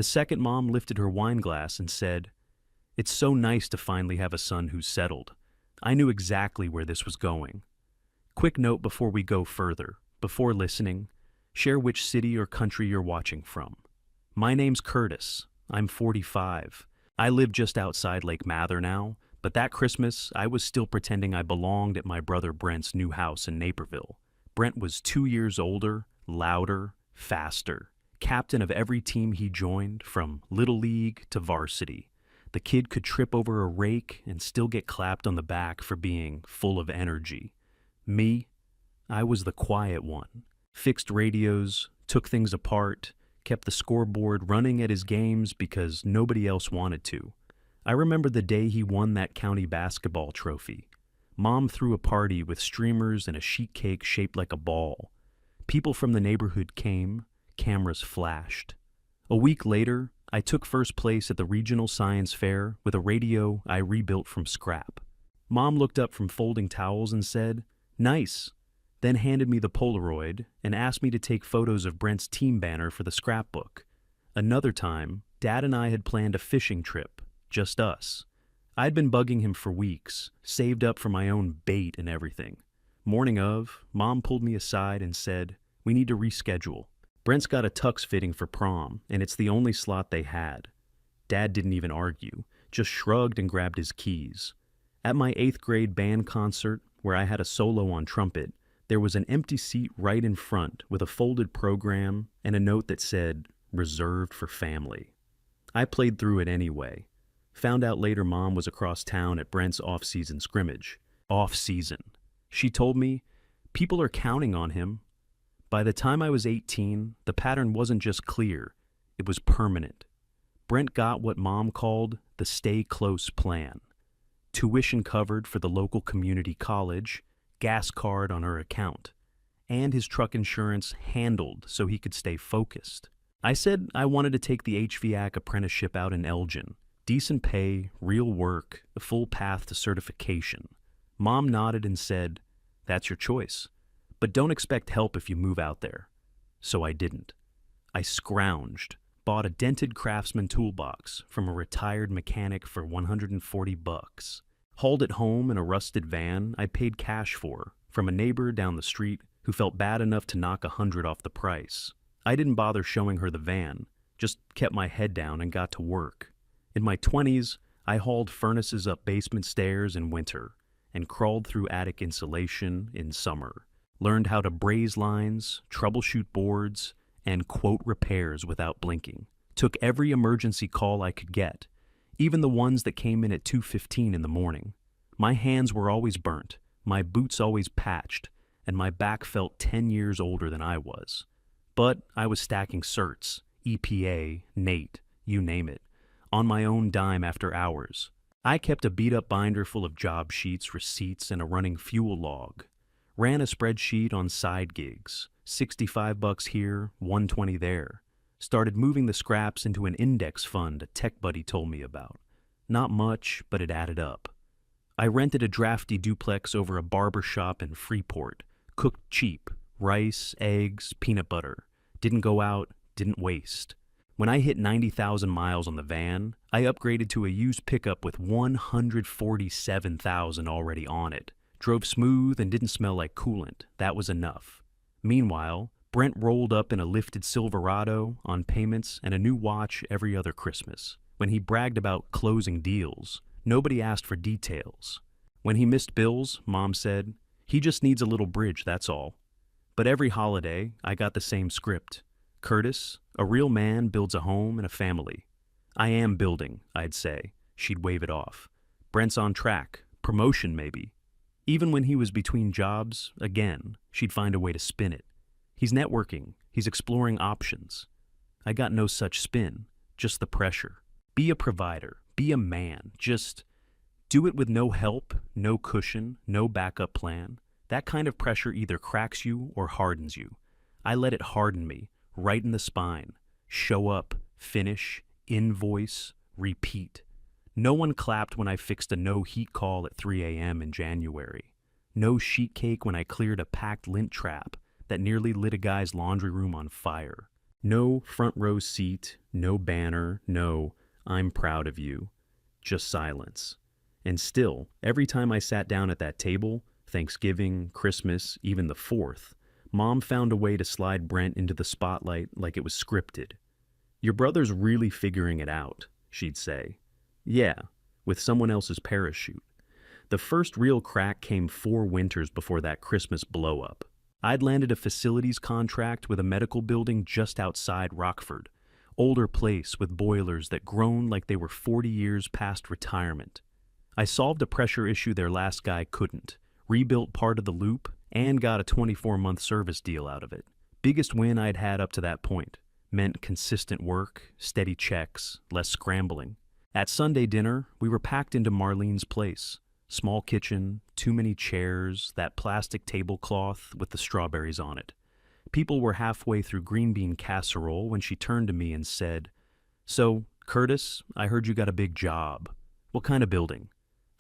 The second mom lifted her wine glass and said, "It's so nice to finally have a son who's settled." I knew exactly where this was going. Quick note before we go further. Before listening, share which city or country you're watching from. My name's Curtis. I'm 45. I live just outside Lake Mather now, but that Christmas, I was still pretending I belonged at my brother Brent's new house in Naperville. Brent was 2 years older, louder, faster. Captain of every team he joined, from Little League to varsity. The kid could trip over a rake and still get clapped on the back for being full of energy. Me, I was the quiet one. Fixed radios, took things apart, kept the scoreboard running at his games because nobody else wanted to. I remember the day he won that county basketball trophy. Mom threw a party with streamers and a sheet cake shaped like a ball. People from the neighborhood came, cameras flashed. A week later, I took first place at the regional science fair with a radio I rebuilt from scrap. Mom looked up from folding towels and said, "Nice," then handed me the Polaroid and asked me to take photos of Brent's team banner for the scrapbook. Another time, Dad and I had planned a fishing trip, just us. I'd been bugging him for weeks, saved up for my own bait and everything. Morning of, Mom pulled me aside and said, "We need to reschedule. Brent's got a tux fitting for prom, and it's the only slot they had." Dad didn't even argue, just shrugged and grabbed his keys. At my 8th grade band concert, where I had a solo on trumpet, there was an empty seat right in front with a folded program and a note that said, "Reserved for family." I played through it anyway. Found out later Mom was across town at Brent's off-season scrimmage. Off-season. She told me, "People are counting on him." By the time I was 18, the pattern wasn't just clear, it was permanent. Brent got what Mom called the stay close plan. Tuition covered for the local community college, gas card on her account, and his truck insurance handled so he could stay focused. I said I wanted to take the HVAC apprenticeship out in Elgin. Decent pay, real work, a full path to certification. Mom nodded and said, "That's your choice. But don't expect help if you move out there." So I didn't. I scrounged, bought a dented Craftsman toolbox from a retired mechanic for $140, hauled it home in a rusted van I paid cash for from a neighbor down the street who felt bad enough to knock $100 off the price. I didn't bother showing her the van, just kept my head down and got to work. In my 20s, I hauled furnaces up basement stairs in winter and crawled through attic insulation in summer. Learned how to braze lines, troubleshoot boards, and quote repairs without blinking. Took every emergency call I could get, even the ones that came in at 2:15 in the morning. My hands were always burnt, my boots always patched, and my back felt 10 years older than I was. But I was stacking certs, EPA, NATE, you name it, on my own dime after hours. I kept a beat-up binder full of job sheets, receipts, and a running fuel log. Ran a spreadsheet on side gigs, $65 here, $120 there. Started moving the scraps into an index fund a tech buddy told me about. Not much, but it added up. I rented a drafty duplex over a barber shop in Freeport. Cooked cheap, rice, eggs, peanut butter. Didn't go out, didn't waste. When I hit 90,000 miles on the van, I upgraded to a used pickup with 147,000 already on it. Drove smooth and didn't smell like coolant. That was enough. Meanwhile, Brent rolled up in a lifted Silverado on payments and a new watch every other Christmas. When he bragged about closing deals, nobody asked for details. When he missed bills, Mom said, "He just needs a little bridge, that's all." But every holiday, I got the same script. "Curtis, a real man builds a home and a family." "I am building," I'd say. She'd wave it off. "Brent's on track. Promotion, maybe." Even when he was between jobs, again, she'd find a way to spin it. "He's networking. He's exploring options." I got no such spin, just the pressure. Be a provider. Be a man. Just do it with no help, no cushion, no backup plan. That kind of pressure either cracks you or hardens you. I let it harden me, right in the spine. Show up, finish, invoice, repeat. No one clapped when I fixed a no-heat call at 3 a.m. in January. No sheet cake when I cleared a packed lint trap that nearly lit a guy's laundry room on fire. No front row seat, no banner, no, I'm proud of you. Just silence. And still, every time I sat down at that table, Thanksgiving, Christmas, even the 4th, Mom found a way to slide Brent into the spotlight like it was scripted. Your brother's really figuring it out, she'd say. Yeah, with someone else's parachute. The first real crack came 4 winters before that Christmas blow-up. I'd landed a facilities contract with a medical building just outside Rockford. Older place with boilers that groaned like they were 40 years past retirement. I solved a pressure issue their last guy couldn't, rebuilt part of the loop, and got a 24-month service deal out of it. Biggest win I'd had up to that point. Meant consistent work, steady checks, less scrambling. At Sunday dinner, we were packed into Marlene's place. Small kitchen, too many chairs, that plastic tablecloth with the strawberries on it. People were halfway through green bean casserole when she turned to me and said, "So, Curtis, I heard you got a big job. What kind of building?"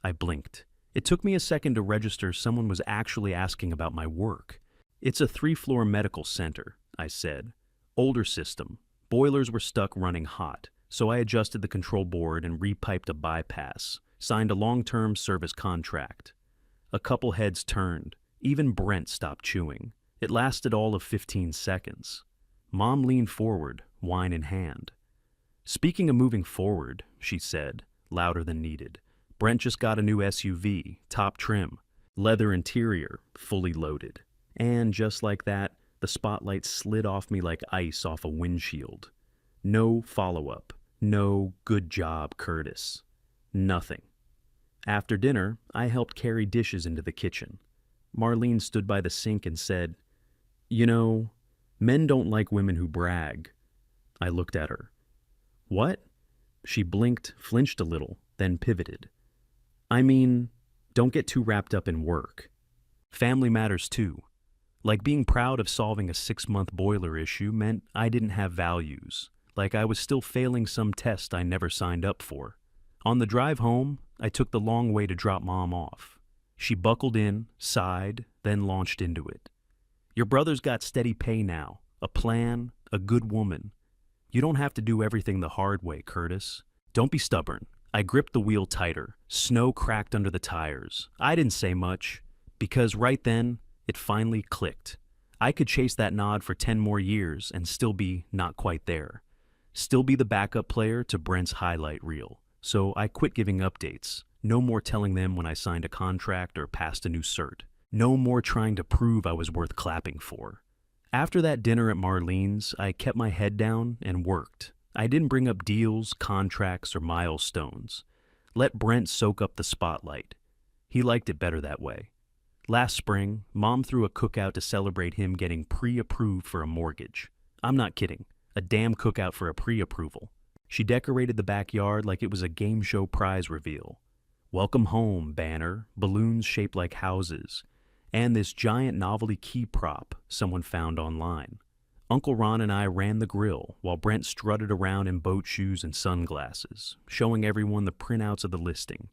I blinked. It took me a second to register someone was actually asking about my work. "It's a 3-floor medical center," I said. "Older system. Boilers were stuck running hot, so I adjusted the control board and repiped a bypass, signed a long-term service contract." A couple heads turned. Even Brent stopped chewing. It lasted all of 15 seconds. Mom leaned forward, wine in hand. "Speaking of moving forward," she said, louder than needed, "Brent just got a new SUV, top trim, leather interior, fully loaded." And just like that, the spotlight slid off me like ice off a windshield. No follow-up. No "good job, Curtis." Nothing. After dinner, I helped carry dishes into the kitchen. Marlene stood by the sink and said, "You know, men don't like women who brag." I looked at her. "What?" She blinked, flinched a little, then pivoted. "I mean, don't get too wrapped up in work. Family matters too. Like being proud of solving a 6-month boiler issue meant I didn't have values, like I was still failing some test I never signed up for. On the drive home, I took the long way to drop Mom off. She buckled in, sighed, then launched into it. "Your brother's got steady pay now, a plan, a good woman. You don't have to do everything the hard way, Curtis. Don't be stubborn." I gripped the wheel tighter. Snow cracked under the tires. I didn't say much, because right then, it finally clicked. I could chase that nod for 10 more years and still be not quite there. Still be the backup player to Brent's highlight reel. So I quit giving updates. No more telling them when I signed a contract or passed a new cert. No more trying to prove I was worth clapping for. After that dinner at Marlene's, I kept my head down and worked. I didn't bring up deals, contracts, or milestones. Let Brent soak up the spotlight. He liked it better that way. Last spring, Mom threw a cookout to celebrate him getting pre-approved for a mortgage. I'm not kidding. A damn cookout for a pre-approval. She decorated the backyard like it was a game show prize reveal. "Welcome home" banner, balloons shaped like houses, and this giant novelty key prop someone found online. Uncle Ron and I ran the grill while Brent strutted around in boat shoes and sunglasses, showing everyone the printouts of the listing.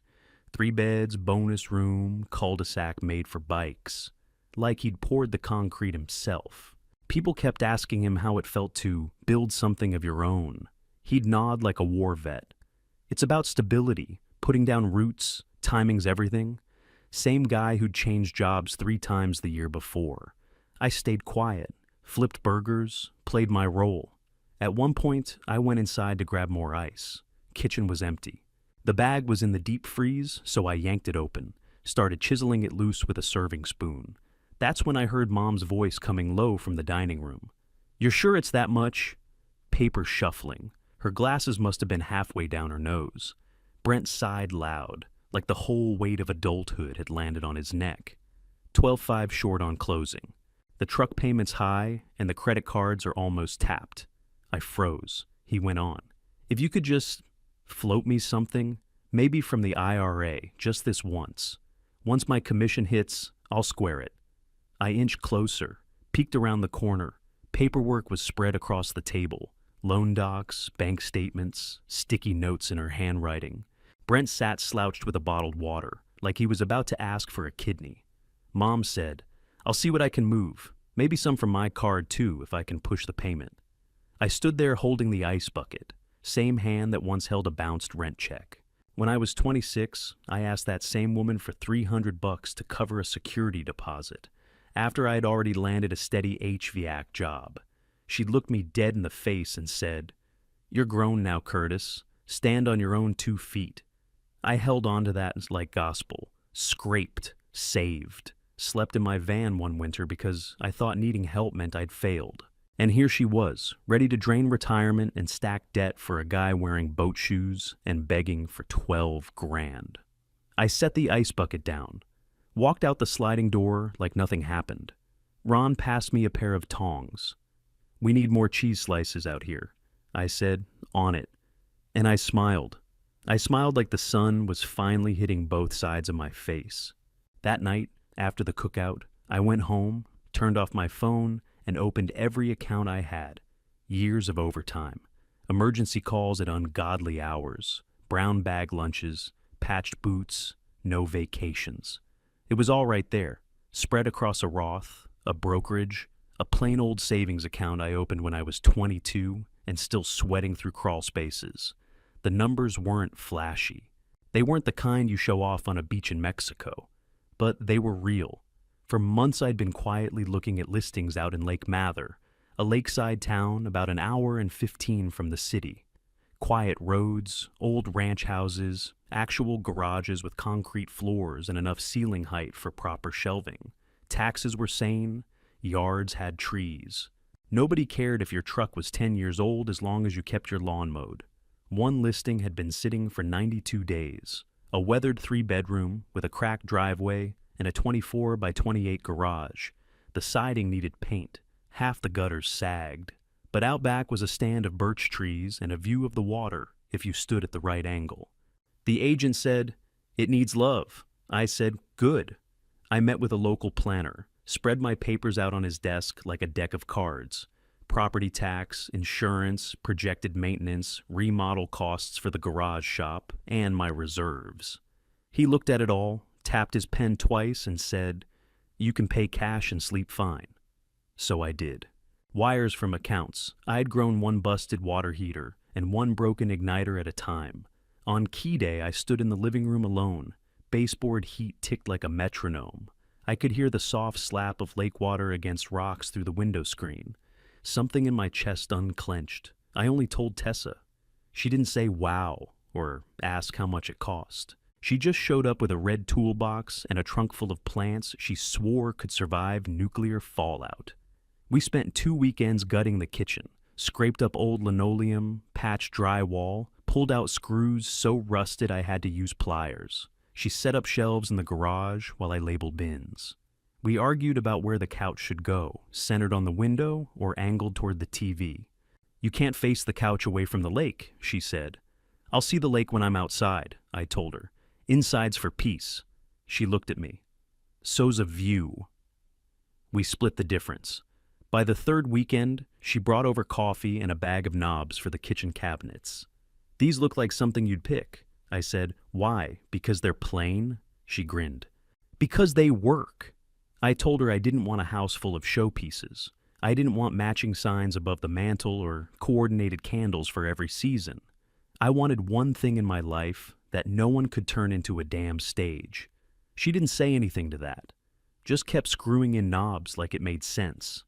3 beds, bonus room, cul-de-sac made for bikes. Like he'd poured the concrete himself. People kept asking him how it felt to build something of your own. He'd nod like a war vet. It's about stability, putting down roots, timing's everything. Same guy who'd changed jobs 3 times the year before. I stayed quiet, flipped burgers, played my role. At one point, I went inside to grab more ice. Kitchen was empty. The bag was in the deep freeze, so I yanked it open, started chiseling it loose with a serving spoon. That's when I heard Mom's voice coming low from the dining room. "You're sure it's that much?" Paper shuffling. Her glasses must have been halfway down her nose. Brent sighed loud, like the whole weight of adulthood had landed on his neck. 12.5 short on closing. The truck payment's high, and the credit cards are almost tapped. I froze. He went on. "If you could just float me something, maybe from the IRA, just this once. Once my commission hits, I'll square it." I inched closer, peeked around the corner. Paperwork was spread across the table. Loan docs, bank statements, sticky notes in her handwriting. Brent sat slouched with a bottled water, like he was about to ask for a kidney. Mom said, "I'll see what I can move. Maybe some from my card too, if I can push the payment." I stood there holding the ice bucket, same hand that once held a bounced rent check. When I was 26, I asked that same woman for $300 to cover a security deposit, after I had already landed a steady HVAC job. She looked me dead in the face and said, "You're grown now, Curtis. Stand on your own 2 feet." I held on to that like gospel, scraped, saved, slept in my van one winter because I thought needing help meant I'd failed. And here she was, ready to drain retirement and stack debt for a guy wearing boat shoes and begging for 12 grand. I set the ice bucket down, walked out the sliding door like nothing happened. Ron passed me a pair of tongs. "We need more cheese slices out here," I said, on it. And I smiled. I smiled like the sun was finally hitting both sides of my face. That night, after the cookout, I went home, turned off my phone, and opened every account I had. Years of overtime, emergency calls at ungodly hours, brown bag lunches, patched boots, no vacations. It was all right there, spread across a Roth, a brokerage, a plain old savings account I opened when I was 22 and still sweating through crawl spaces. The numbers weren't flashy. They weren't the kind you show off on a beach in Mexico, but they were real. For months I'd been quietly looking at listings out in Lake Mather, a lakeside town about an hour and 15 from the city. Quiet roads, old ranch houses, actual garages with concrete floors and enough ceiling height for proper shelving. Taxes were sane, yards had trees. Nobody cared if your truck was 10 years old as long as you kept your lawn mowed. One listing had been sitting for 92 days, a weathered 3-bedroom with a cracked driveway and a 24 by 28 garage. The siding needed paint, half the gutters sagged, but out back was a stand of birch trees and a view of the water if you stood at the right angle. The agent said, "It needs love." I said, "Good." I met with a local planner, spread my papers out on his desk like a deck of cards. Property tax, insurance, projected maintenance, remodel costs for the garage shop, and my reserves. He looked at it all, tapped his pen twice, and said, "You can pay cash and sleep fine." So I did. Wires from accounts. I had grown one busted water heater and one broken igniter at a time. On key day, I stood in the living room alone. Baseboard heat ticked like a metronome. I could hear the soft slap of lake water against rocks through the window screen. Something in my chest unclenched. I only told Tessa. She didn't say wow or ask how much it cost. She just showed up with a red toolbox and a trunk full of plants she swore could survive nuclear fallout. We spent 2 weekends gutting the kitchen, scraped up old linoleum, patched drywall, pulled out screws so rusted I had to use pliers. She set up shelves in the garage while I labeled bins. We argued about where the couch should go, centered on the window or angled toward the TV. "You can't face the couch away from the lake," she said. "I'll see the lake when I'm outside," I told her. "Inside's for peace." She looked at me. "So's a view." We split the difference. By the 3rd weekend, she brought over coffee and a bag of knobs for the kitchen cabinets. "These look like something you'd pick." I said, "Why? Because they're plain?" She grinned. "Because they work." I told her I didn't want a house full of showpieces. I didn't want matching signs above the mantel or coordinated candles for every season. I wanted one thing in my life that no one could turn into a damn stage. She didn't say anything to that, just kept screwing in knobs like it made sense.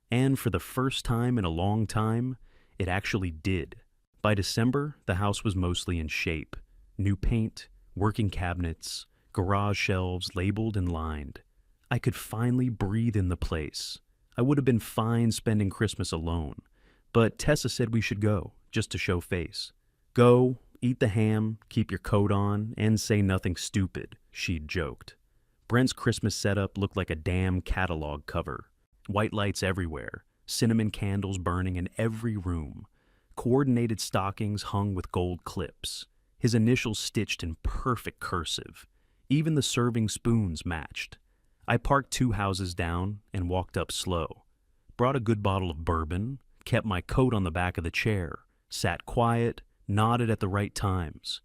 And for the first time in a long time, it actually did. By December, the house was mostly in shape. New paint, working cabinets, garage shelves labeled and lined. I could finally breathe in the place. I would have been fine spending Christmas alone, but Tessa said we should go, just to show face. "Go, eat the ham, keep your coat on, and say nothing stupid," she'd joked. Brent's Christmas setup looked like a damn catalog cover. White lights everywhere, cinnamon candles burning in every room, coordinated stockings hung with gold clips, his initials stitched in perfect cursive. Even the serving spoons matched. I parked 2 houses down and walked up slow. Brought a good bottle of bourbon, kept my coat on the back of the chair, sat quiet, nodded at the right times.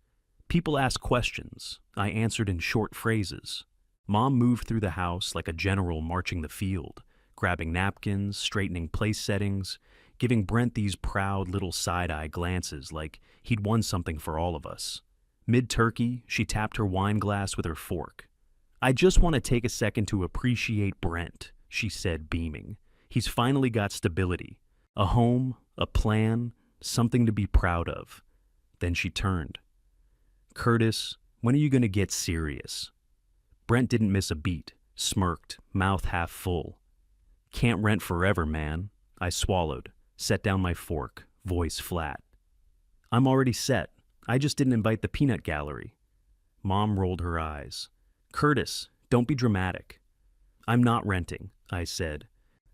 People asked questions. I answered in short phrases. Mom moved through the house like a general marching the field, grabbing napkins, straightening place settings, giving Brent these proud little side-eye glances like he'd won something for all of us. Mid-turkey, she tapped her wine glass with her fork. "I just want to take a second to appreciate Brent," she said, beaming. "He's finally got stability. A home, a plan, something to be proud of." Then she turned. "Curtis, when are you going to get serious?" Brent didn't miss a beat, smirked, mouth half full. "Can't rent forever, man." I swallowed, set down my fork, voice flat. "I'm already set. I just didn't invite the peanut gallery." Mom rolled her eyes. "Curtis, don't be dramatic." "I'm not renting," I said.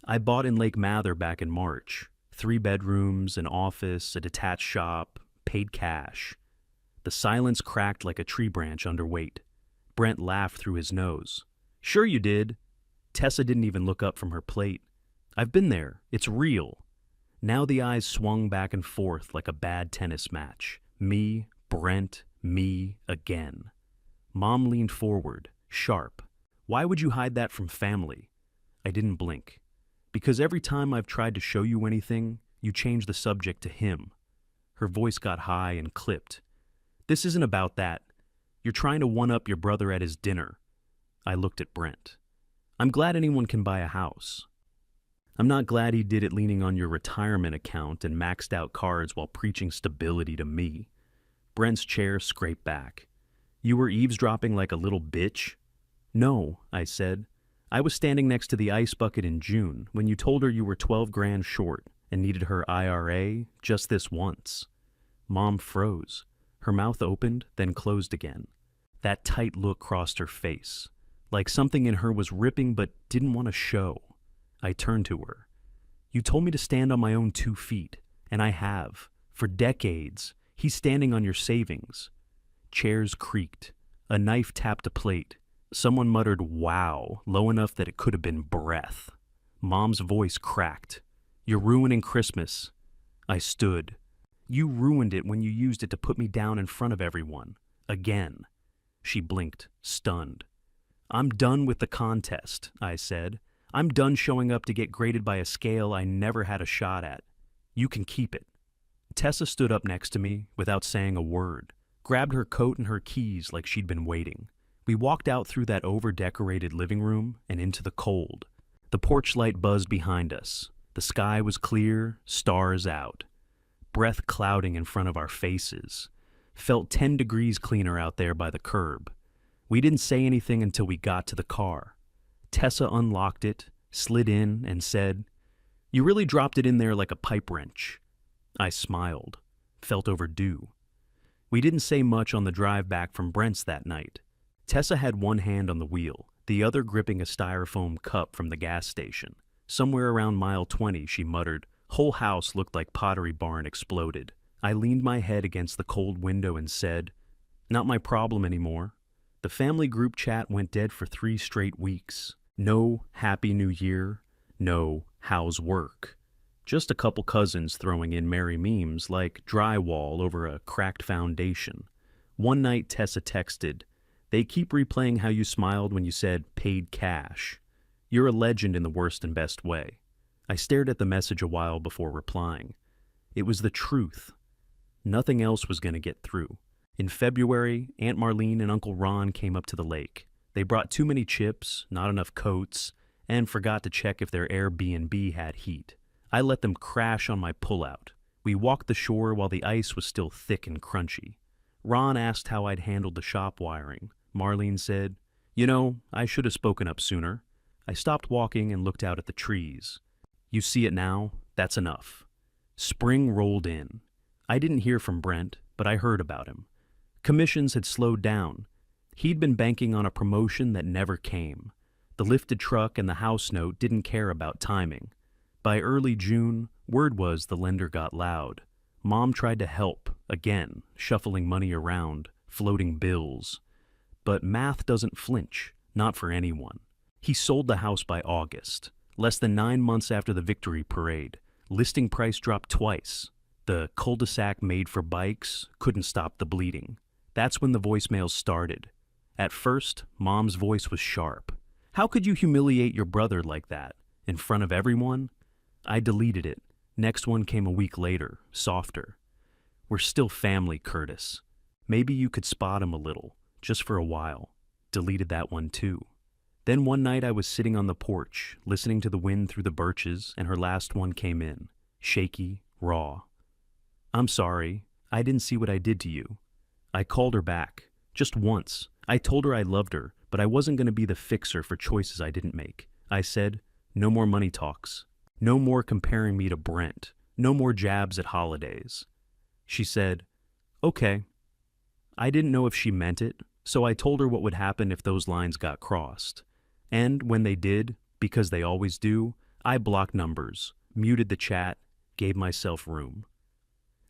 "I bought in Lake Mather back in March. 3 bedrooms, an office, a detached shop, paid cash." The silence cracked like a tree branch under weight. Brent laughed through his nose. "Sure you did." Tessa didn't even look up from her plate. "I've been there. It's real." Now the eyes swung back and forth like a bad tennis match. Me, Brent, me, again. Mom leaned forward, sharp. "Why would you hide that from family?" I didn't blink. "Because every time I've tried to show you anything, you change the subject to him." Her voice got high and clipped. "This isn't about that. You're trying to one-up your brother at his dinner." I looked at Brent. "I'm glad anyone can buy a house. I'm not glad he did it leaning on your retirement account and maxed out cards while preaching stability to me." Brent's chair scraped back. "You were eavesdropping like a little bitch?" "No," I said. "I was standing next to the ice bucket in June when you told her you were 12 grand short and needed her IRA just this once." Mom froze. Her mouth opened, then closed again. That tight look crossed her face, like something in her was ripping but didn't want to show. I turned to her. "You told me to stand on my own 2 feet, and I have. For decades. He's standing on your savings." Chairs creaked. A knife tapped a plate. Someone muttered, "Wow," low enough that it could have been breath. Mom's voice cracked. "You're ruining Christmas." I stood. "You ruined it when you used it to put me down in front of everyone. Again." She blinked, stunned. "I'm done with the contest," I said. "I'm done showing up to get graded by a scale I never had a shot at. You can keep it." Tessa stood up next to me without saying a word, grabbed her coat and her keys like she'd been waiting. We walked out through that over-decorated living room and into the cold. The porch light buzzed behind us. The sky was clear, stars out. Breath clouding in front of our faces. Felt 10 degrees cleaner out there by the curb. We didn't say anything until we got to the car. Tessa unlocked it, slid in, and said, "You really dropped it in there like a pipe wrench." I smiled. Felt overdue. We didn't say much on the drive back from Brent's that night. Tessa had one hand on the wheel, the other gripping a styrofoam cup from the gas station. Somewhere around mile 20, she muttered, "Whole house looked like Pottery Barn exploded." I leaned my head against the cold window and said, "Not my problem anymore." The family group chat went dead for 3 straight weeks. No Happy New Year, no how's work. Just a couple cousins throwing in merry memes like drywall over a cracked foundation. One night Tessa texted, "They keep replaying how you smiled when you said paid cash. You're a legend in the worst and best way." I stared at the message a while before replying. It was the truth. Nothing else was going to get through. In February, Aunt Marlene and Uncle Ron came up to the lake. They brought too many chips, not enough coats, and forgot to check if their Airbnb had heat. I let them crash on my pullout. We walked the shore while the ice was still thick and crunchy. Ron asked how I'd handled the shop wiring. Marlene said, "You know, I should have spoken up sooner." I stopped walking and looked out at the trees. "You see it now? That's enough." Spring rolled in. I didn't hear from Brent, but I heard about him. Commissions had slowed down. He'd been banking on a promotion that never came. The lifted truck and the house note didn't care about timing. By early June, word was the lender got loud. Mom tried to help, again, shuffling money around, floating bills. But math doesn't flinch, not for anyone. He sold the house by August, less than 9 months after the victory parade. Listing price dropped twice. The cul-de-sac made for bikes couldn't stop the bleeding. That's when the voicemails started. At first, Mom's voice was sharp. "How could you humiliate your brother like that? In front of everyone?" I deleted it. Next one came a week later, softer. We're still family, Curtis. Maybe you could spot him a little, just for a while. Deleted that one too. Then one night I was sitting on the porch, listening to the wind through the birches, and her last one came in. Shaky, raw. I'm sorry. I didn't see what I did to you. I called her back. Just once. I told her I loved her, but I wasn't going to be the fixer for choices I didn't make. I said, no more money talks. No more comparing me to Brent. No more jabs at holidays. She said, okay. I didn't know if she meant it, so I told her what would happen if those lines got crossed. And when they did, because they always do, I blocked numbers, muted the chat, gave myself room.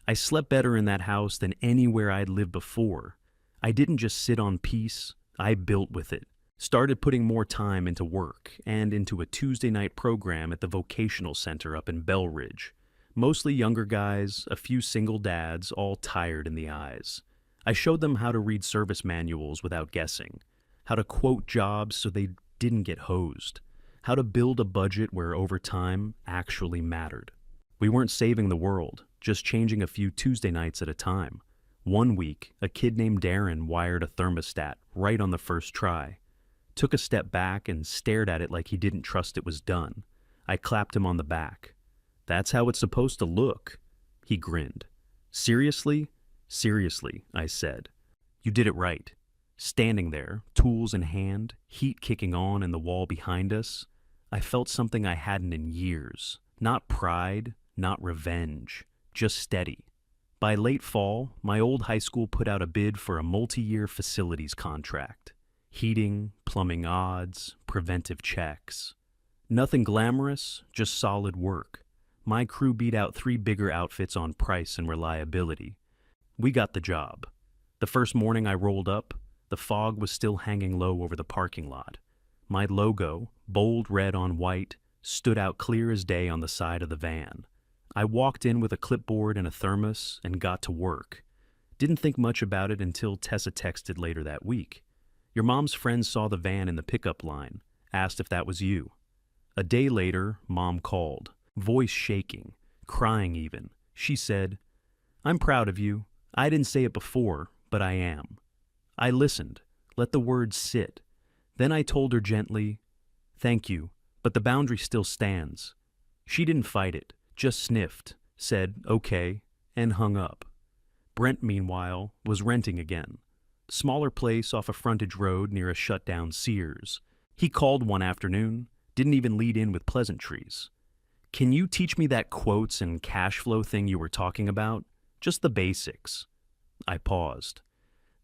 I slept better in that house than anywhere I'd lived before. I didn't just sit on peace, I built with it. Started putting more time into work and into a Tuesday night program at the vocational center up in Bell Ridge. Mostly younger guys, a few single dads, all tired in the eyes. I showed them how to read service manuals without guessing, how to quote jobs so they didn't get hosed, how to build a budget where overtime actually mattered. We weren't saving the world, just changing a few Tuesday nights at a time. One week, a kid named Darren wired a thermostat right on the first try. Took a step back and stared at it like he didn't trust it was done. I clapped him on the back. That's how it's supposed to look. He grinned. Seriously? Seriously, I said. You did it right. Standing there, tools in hand, heat kicking on in the wall behind us, I felt something I hadn't in years. Not pride, not revenge, just steady. By late fall, my old high school put out a bid for a multi-year facilities contract. Heating, plumbing odds, preventive checks. Nothing glamorous, just solid work. My crew beat out 3 bigger outfits on price and reliability. We got the job. The first morning I rolled up, the fog was still hanging low over the parking lot. My logo, bold red on white, stood out clear as day on the side of the van. I walked in with a clipboard and a thermos and got to work. Didn't think much about it until Tessa texted later that week. Your mom's friend saw the van in the pickup line, asked if that was you. A day later, Mom called, voice shaking, crying even. She said, I'm proud of you. I didn't say it before, but I am. I listened, let the words sit. Then I told her gently, thank you, but the boundary still stands. She didn't fight it, just sniffed, said, okay, and hung up. Brent, meanwhile, was renting again. Smaller place off a frontage road near a shut-down Sears. He called one afternoon, didn't even lead in with pleasantries. Can you teach me that quotes and cash flow thing you were talking about? Just the basics. I paused.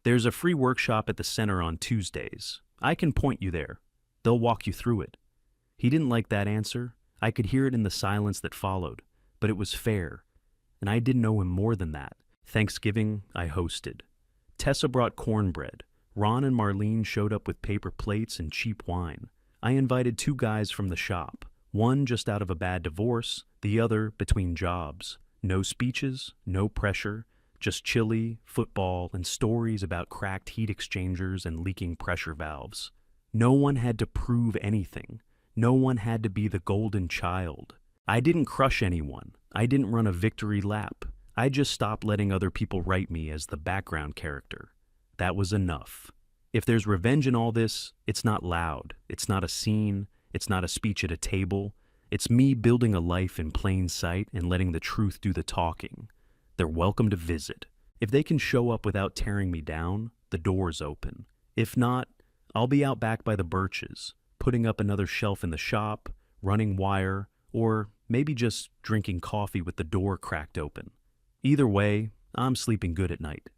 There's a free workshop at the center on Tuesdays. I can point you there. They'll walk you through it. He didn't like that answer. I could hear it in the silence that followed, but it was fair. And I didn't know him more than that. Thanksgiving, I hosted. Tessa brought cornbread. Ron and Marlene showed up with paper plates and cheap wine. I invited 2 guys from the shop, one just out of a bad divorce, the other between jobs. No speeches, no pressure, just chili, football, and stories about cracked heat exchangers and leaking pressure valves. No one had to prove anything. No one had to be the golden child. I didn't crush anyone. I didn't run a victory lap. I just stopped letting other people write me as the background character. That was enough. If there's revenge in all this, it's not loud. It's not a scene. It's not a speech at a table. It's me building a life in plain sight and letting the truth do the talking. They're welcome to visit. If they can show up without tearing me down, the door's open. If not, I'll be out back by the birches, putting up another shelf in the shop, running wire, or maybe just drinking coffee with the door cracked open. Either way, I'm sleeping good at night.